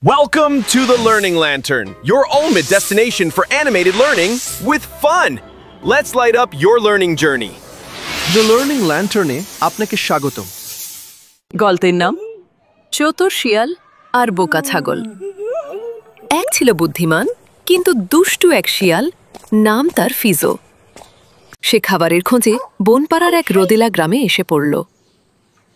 Welcome to the Learning Lantern, your ultimate destination for animated learning with fun. Let's light up your learning journey. The Learning Lantern-এ আপনাকে স্বাগতম। গল্পের নাম চতুর শিয়াল আর বোকা ছাগল। এক ছিল বুদ্ধিমান কিন্তু দুষ্টু এক শিয়াল, নাম তার ফিজো। সে খাবারের খোঁজে বনপাড়ার এক রোদেলা গ্রামে এসে পড়ল।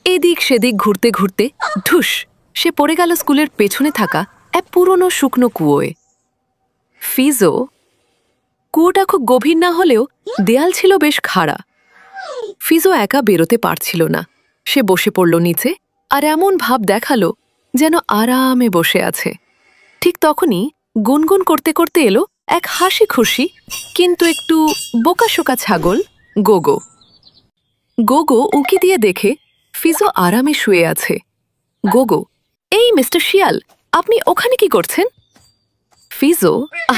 এদিক সেদিক ঘুরতে ঘুরতে ঢুস সে পড়ে গেল স্কুলের পেছনে থাকা এক পুরনো শুকনো কুয়োয়। ফিজো, কুয়োটা খুব গভীর না হলেও দেয়াল ছিল বেশ খাড়া। ফিজো একা বেরোতে পারছিল না। সে বসে পড়ল নিচে আর এমন ভাব দেখালো যেন আরামে বসে আছে। ঠিক তখনই গুনগুন করতে করতে এলো এক হাসি খুশি কিন্তু একটু বোকাশোকা ছাগল গোগো। গোগো উকি দিয়ে দেখে ফিজো আরামে শুয়ে আছে। গোগো, এই মিস্টার শিয়াল, আপনি ওখানে কি করছেন? ফিজো,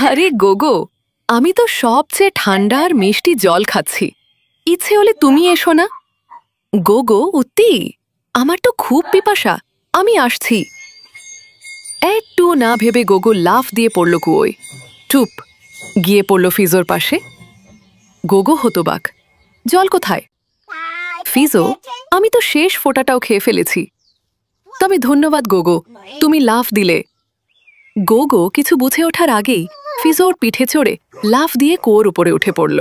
আরে গোগো, আমি তো সবচেয়ে ঠান্ডা আর মিষ্টি জল খাচ্ছি, ইচ্ছে হলে তুমি এসো না। গোগো উত্তি, আমার তো খুব পিপাসা, আমি আসছি। একটু না ভেবে গোগো লাফ দিয়ে পড়ল কুয়োয়। চুপ গিয়ে পড়ল ফিজোর পাশে। গোগো হতবাক, জল কোথায়? ফিজো, আমি তো শেষ ফোঁটাটাও খেয়ে ফেলেছি। তবে ধন্যবাদ গোগো, তুমি লাফ দিলে। গোগো কিছু বুঝে ওঠার আগেই ফিজোর পিঠে চড়ে লাফ দিয়ে কুয়োর উপরে উঠে পড়ল।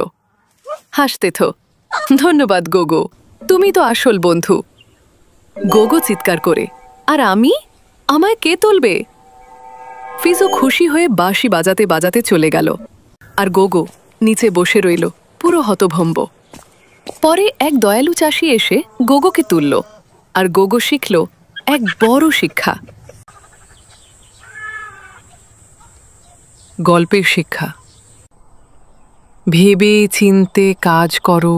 হাসতে থো, ধন্যবাদ গোগো, তুমি তো আসল বন্ধু। গোগো চিৎকার করে, আর আমি? আমায় কে তুলবে? ফিজো খুশি হয়ে বাঁশি বাজাতে বাজাতে চলে গেল, আর গোগো নিচে বসে রইল পুরো হতভম্ব। পরে এক দয়ালু চাষি এসে গোগোকে তুলল, আর গোগো শিখল এক বড় শিক্ষা। গল্পের শিক্ষা: ভেবে চিনতে কাজ করো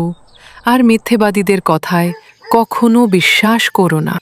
আর মিথ্যেবাদীদের কথায় কখনো বিশ্বাস করো না।